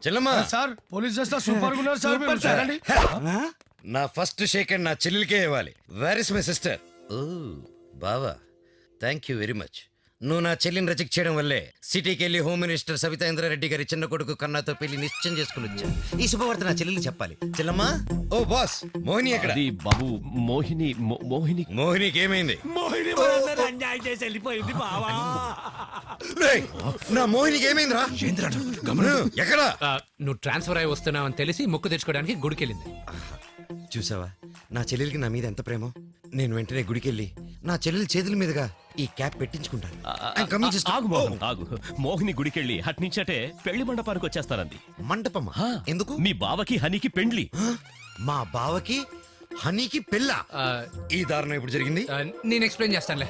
చెల్లమ్మా sir police station super గా ఉన్నారు సార్ మీరు చూడండి. నా ఫస్ట్ షేక్ అండ్ నా చెల్లెలికే ఇవ్వాలి. Where is my sister? ఓ బావా, థ్యాంక్ యూ వెరీ మచ్. నువ్వు నా చెల్లిని రిజెక్ట్ చేయడం వల్లే సిటీకి వెళ్ళి హోమ్ మినిస్టర్ సవితా ఇంద్రారెడ్డి గారి చిన్న కొడుకు కన్నాతో పెళ్లి నిశ్చయం చేసుకుని వచ్చా. ఈ శుభవార్త నా చెల్లెలు చెప్పాలి. చెల్లమ్మా, ఓ బాస్, మోహిని ఎక్కడ? బాబు మోహినికి ఏమైంది? రేయ్, నా మోహినికి ఏమైందిరా? ఎక్కడ? నువ్వు ట్రాన్స్ఫర్ అయి వస్తున్నావు అని తెలిసి మొక్కు తెచ్చుకోవడానికి గుడికెళ్ళింది. చూసావా నా చెల్లెలికి నా మీద ఎంత ప్రేమో. నేను వెంటనే గుడికెళ్ళి నా చెల్లెలి చేతుల మీదుగా ఈ క్యాప్ పెట్టించుకుంటాను. ఆగు. మోహిని గుడికెళ్ళి అట్నుంచటే పెళ్లి మండపానికి వచ్చేస్తానంది. మండపమా? ఎందుకు? మీ బావకి హనీకి పెండ్లి. మా బావకి హనీకి పెళ్ళ? ఈ దారుణం ఎప్పుడు జరిగింది? నేను ఎక్స్ప్లెయిన్ చేస్తానులే.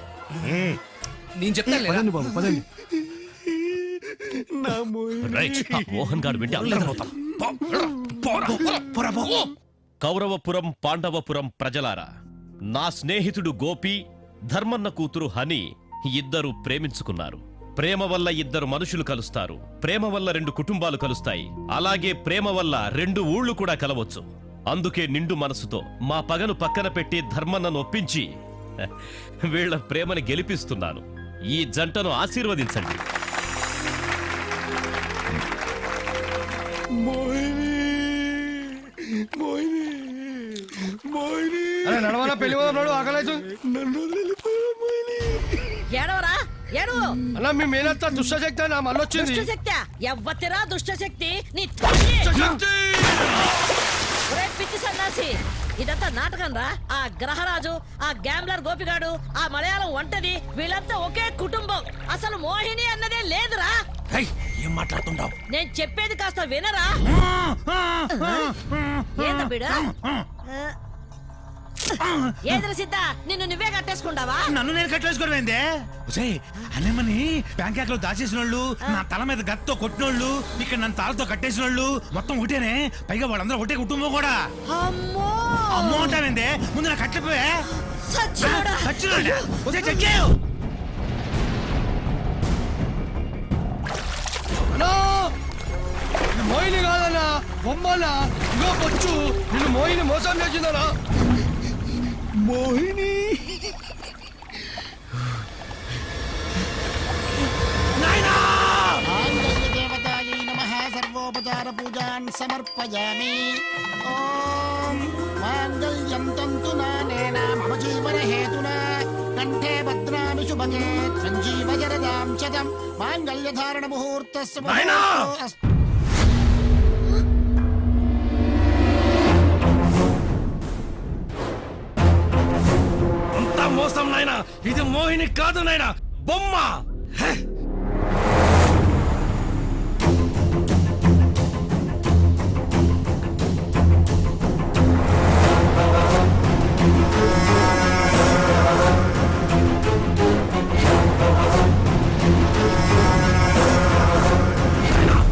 నేను చెప్తాను. మోహన్ గారు వింటే అల్లరిపోతాం. కౌరవపురం పాండవపురం ప్రజలారా, నా స్నేహితుడు గోపి, ధర్మన్న కూతురు హని ఇద్దరు ప్రేమించుకున్నారు. ప్రేమ వల్ల ఇద్దరు మనుషులు కలుస్తారు. ప్రేమ వల్ల 2 కుటుంబాలు కలుస్తాయి. అలాగే ప్రేమ వల్ల 2 ఊళ్ళు కూడా కలవచ్చు. అందుకే నిండు మనసుతో మా పగను పక్కన పెట్టి ధర్మన్నను ఒప్పించి వీళ్ల ప్రేమని గెలిపిస్తున్నాను. ఈ జంటను ఆశీర్వదించండి. నడవరా పెళ్లి పోదాం, ఆకలేదు. ఏడవరా ఏడు అలా మీ మేనత్త దుష్టశక్తి నా మళ్ళీ వచ్చింది. దుష్టశక్తి ఎవ్వతిరా దుష్టశక్తి నీ పిచ్చి సన్నాసి. ఇదంతా నాటకం రా. ఆ గ్రహరాజు, ఆ గ్యాంబ్లర్ గోపిగాడు, ఆ మలయాళం వంటది, వీళ్ళంతా ఒకే కుటుంబం. అసలు మోహిని అన్నదే లేదురా. ఏం మాట్లాడుతుంటావు? నేను చెప్పేది కాస్త వినరా. ఏందా బిడ? ఏదర సిద్ధ, నిన్ను నువ్వే కట్టేసుకుంటావా? నన్ను నేను కట్టేసుకోవడమేందే? అన్నేమని బ్యాంకాక్ లో దాచేసిన వాళ్ళు, నా తల మీద గత్తో కొట్టినోళ్ళు, ఇక్కడ నన్ను తాళతో కట్టేసిన వాళ్ళు మొత్తం ఒకటేనే. పైగా వాళ్ళందరూ ఒకటే కుటుంబం కూడా. అమ్మో అమ్మో అంటావేందే? ముందు నా కట్టపోయే సచ్చినోడా. మోహిని కాదన్నా, బొమ్మనా? ఇగో బొచ్చు, నిన్ను మోహిని మోసం చేసిందనా? మోహిని దేవతాయై నమః. సర్వోపచార పూజాన్ సమర్పయామి. ఓం మాంగళ్యం తంతునానేన మమ జీవన హేతునా కంఠే భద్రామి శుభగే సంజీవ జరదాం శతం మాంగళ్య ధారణ ముహూర్తస్య. అంతా మోసం నాయనా. ఇది మోహిని కాదు నాయనా, బొమ్మ.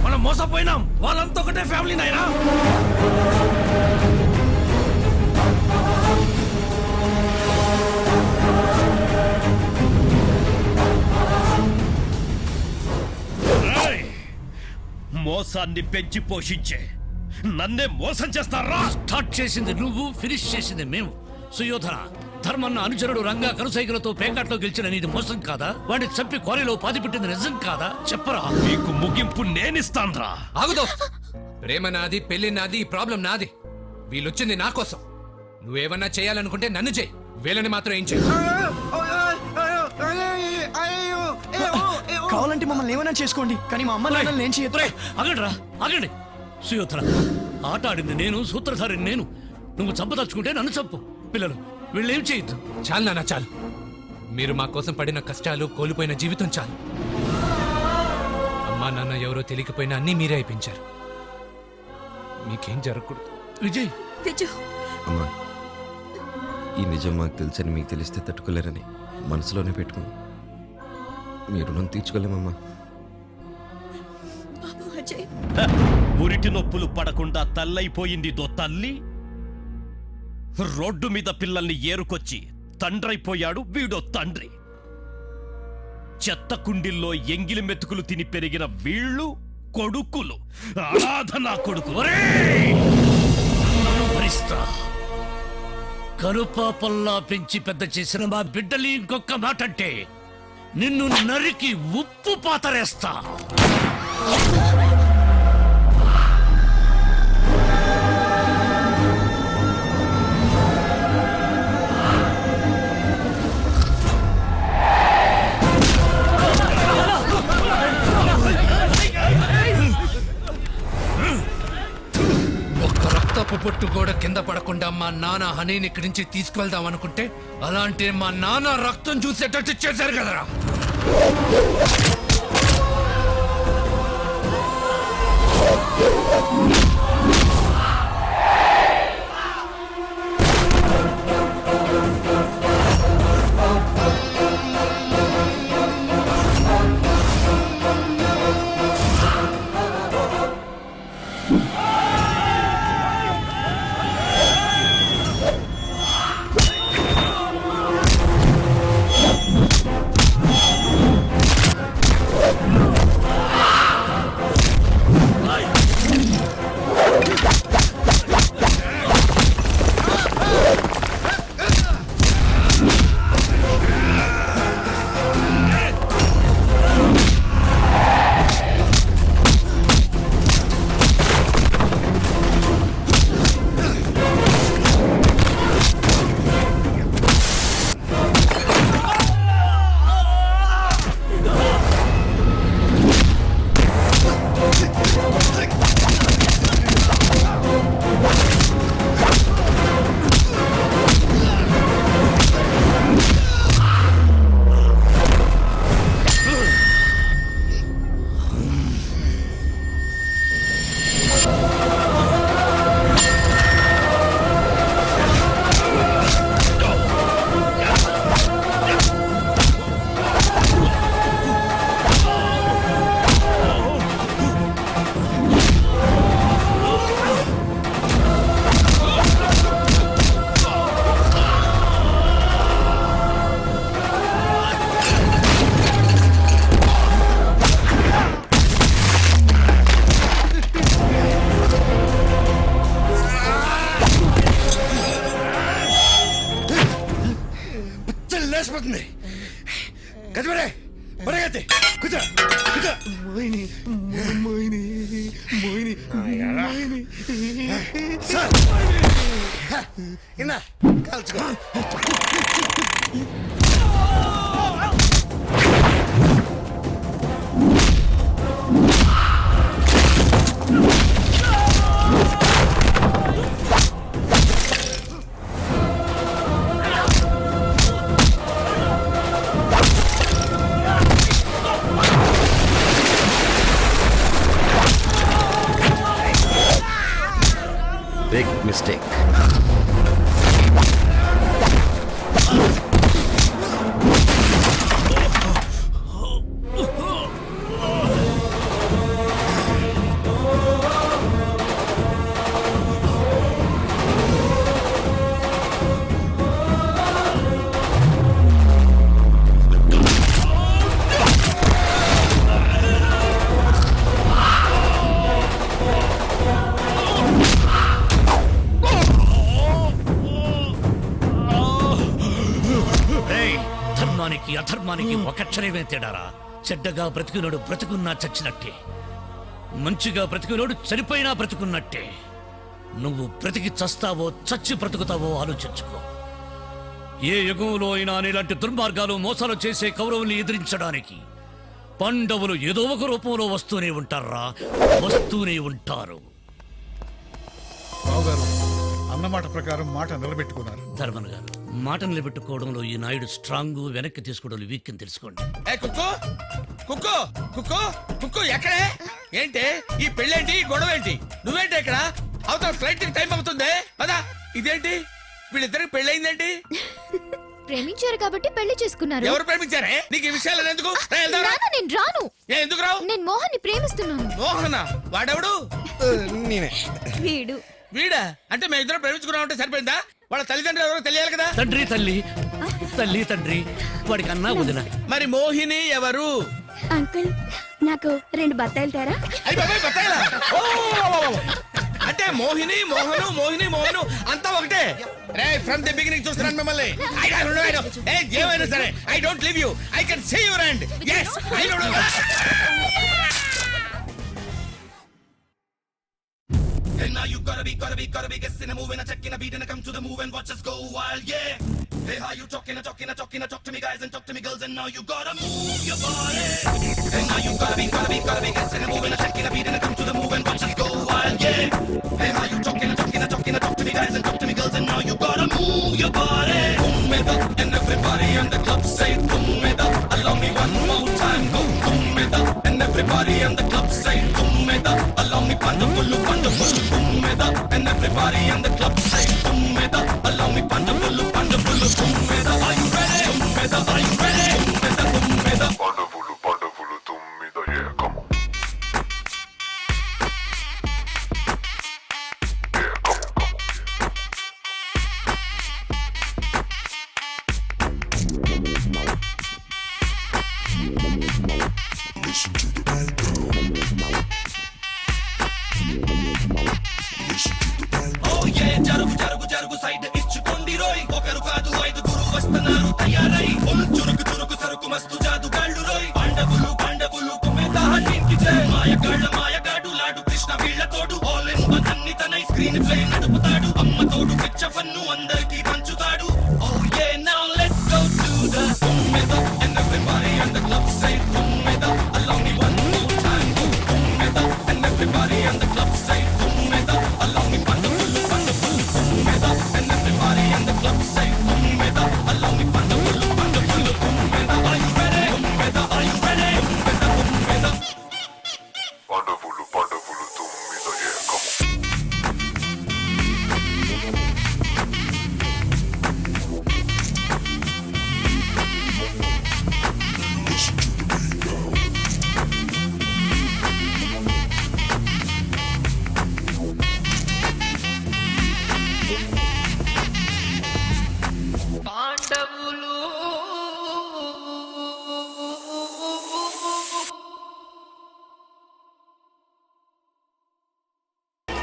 మనం మోసపోయినాం. వాళ్ళంతా ఒకటే ఫ్యామిలీ నాయనా. మోసాన్ని పెంచి పోషించే నన్నే మోసం చేస్తారా? స్టార్ట్ చేసింది నువ్వు, ఫినిష్ చేసింది మేము. సుయోధన, ధర్మన్న అనుచరుడు రంగా కరుసైకిలతో పేకాట్లో గెలిచిన నీది మోసం కాదా? వాడిని చంపి క్వారీలో పాతి పెట్టింది నిజం కాదా? చెప్పరా. నీకు ముగింపు నేనిస్తాన్రా. ఆగుదో. ప్రేమ నాది, పెళ్లి నాది, ఈ ప్రాబ్లం నాది. వీళ్ళొచ్చింది నా కోసం. నువ్వేమన్నా చేయాలనుకుంటే నన్ను చేయి, వీళ్ళని మాత్రం ఏం చేయి. కావాలంటే మమ్మల్ని ఏమైనా చేసుకోండి, కానీ మా అమ్మ నాన్నలు నేను చేయొద్దు. అగండిరా, అగండి. సుయోధన, ఆట ఆడింది నేను, సూత్రధారిని నేను. నువ్వు చంపదలుచుకుంటే నన్ను చంపు. పిల్లలు వీళ్ళేం చేయొద్దు. చాలు నాన్న, చాలు. మీరు మా కోసం పడిన కష్టాలు, కోల్పోయిన జీవితం చాలు. అమ్మా నాన్న ఎవరో తెలియకపోయినా అన్నీ మీరే అయిపించారు. మీకేం జరగకూడదు. విజయ్, అమ్మా, ఈ నిజం మాకు తెలుసని మీకు తెలిస్తే తట్టుకోలేరని మనసులోనే పెట్టుకుని మీ రుణం తీర్చుకోలేమమ్మా. ఉరిటి నొప్పులు పడకుండా తల్లైపోయింది దో తల్లి. రోడ్డు మీద పిల్లల్ని ఏరుకొచ్చి తండ్రైపోయాడు వీడో తండ్రి. చెత్త కుండిల్లో ఎంగిలి మెతుకులు తిని పెరిగిన వీళ్ళు కొడుకులు అనాథ నా కొడుకు. భరిస్తా. కనుపాపల్లా పెంచి పెద్ద చేసిన మా బిడ్డలి ఇంకొక మాట అంటే నిన్ను నరికి ఉప్పు పాతరేస్తా. రక్తపు పొట్టు కూడా కింద పడకుండా మా నాన్న హనీని ఇక్కడి నుంచి తీసుకువెళ్దాం అనుకుంటే అలాంటి మా నాన్న రక్తం చూసేటట్టు చేశారు కదరా. లేచిపోతుంది. గజబరే బరగతి కూర్చో కూర్చో. సార్ ఇన్నా కాల్చుకో. Big mistake. అధర్మానికి ఒకక్షరమే తేడారా. చెడ్డగా బ్రతికినోడు బ్రతుకున్నా చచ్చినట్టే, మంచిగా బ్రతికినోడు చనిపోయినా బ్రతుకున్నట్టే. నువ్వు బ్రతికి చస్తావో చచ్చి బ్రతుకుతావో ఆలోచించుకో. ఏ యుగంలో అయినా ఇలాంటి దుర్మార్గాలు మోసాలు చేసే కౌరవుల్ని ఎదిరించడానికి పాండవులు ఏదో ఒక రూపంలో వస్తూనే ఉంటారా, వస్తూనే ఉంటారు. అన్నమాట ప్రకారం మాట నిలబెట్టుకున్నారు. ధర్మన్ గారు, మాట నిలబెట్టుకోవడంలో ఈ నాయుడు స్ట్రాంగ్, వెనక్కి తీసుకోవడంలో వీక్ అని తెలుసుకోండి. కుక్కో కుక్కో కుక్కో కుక్కో ఎక్కడే? ఏంటి ఈ పెళ్ళేంటి, గొడవ ఏంటి? నువ్వేంటి ఇక్కడ? అవతల ఫ్లైట్ టైం అవుతుంది పదా. ఇదేంటి వీళ్ళిద్దరికి పెళ్ళయిందేంటి? ప్రేమించారు కాబట్టి పెళ్లి చేసుకున్నారు. ఎవరు ప్రేమించారే? నీకు ఈ విషయాలు ఎందుకు? నేను రాను. ఎందుకు రావు? నేను మోహన్ ని ప్రేమిస్తున్నాను. మోహనా? వాడెవడు? నేనే. వీడు. వీడా? అంటే మేము ఇద్దరు ప్రేమించుకున్నా ఉంటే సరిపోయిందా? వాళ్ళ తల్లిదండ్రులు ఎవరో తెలియాలి కదా. తండ్రి తల్లి, తల్లి తండ్రి, వాడికి అన్నా వదిన. మరి మోహిని ఎవరు? అంకుల్, నాకు 2 బత్తాయిలు తేరా? అయ్ బాబాయ్ బత్తాయిలా? ఓ! అంటే మోహిని మోహను మోహిని మోహను అంతా ఒకటే. రే ఫ్రమ్ ది బిగినింగ్ చూస్తున్నాను మిమ్మల్ని. ఏమైనా సరే I don't leave you. I can see your end. yes I know. And now you gotta be guessing and moving and checking a beat and come to the move and watch us go wild, yeah. Hey, how you talking talk to me guys and talk to me girls, and now you gotta move your body. And now you gotta be guessing and moving and checking a beat and come to the move and watch us go wild, yeah. Hey, how you talking talk to me guys and talk to me girls, and now you gotta move your body. Boom it up and everybody on the club say boom it up. Allow me one more time, go boom it up and everybody on the club say boom it up. Allow me wonderful. Boom it up and everybody in the club say boom it up. Allow me wonderful. Boom it up. Are you ready? Boom it up. Are you ready? Boom it up. Wonderful, tummida, yeah, come on. Yeah, come on. Listen to the background. Oh yeah, జరుగు side ఇచ్చుకోండి రోయ్. ఒకరు కాదు 5 వస్తున్నారు తయారై. చురుకు సరుకు మస్తు జాదుగాళ్ళు రోయ్. పాండవులు కుమ్మేదాహన్నింకితే మాయగాడు లాడు కృష్ణ వీళ్ళ తోడు. ఆల్ ఇన్ వన్ అన్ని తనై స్క్రీన్ ప్లే నడుపుతాడు. అమ్మ తోడు పిచ్చ ఫన్ను అందరికీ పంచుతాడు. Oh yeah, now let's go to the boom it up and everybody in the club say boom it up. Allow me one more time, go boom it up and everybody in the club say boom it up. Allow me wonderful. Boom it up and everybody in the club say boom it up. Allow me wonderful. Boom it up. Are you ready? Boom it up. Are you ready? Boom it up. Wonderful, tummida, yeah, come on.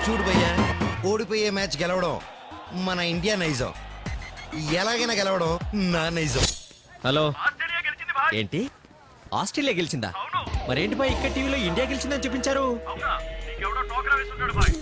చూడు భయ్యా, ఓడిపోయే match గెలవడం మన India నైజం. ఎలాగైనా గెలవడం నా నైజం. Hello ఏంటి Australia గెలిచిందా? మరేంటి బాయ్ ఇక్కడ టీవీలో ఇండియా గెలిచిందని చూపించారు?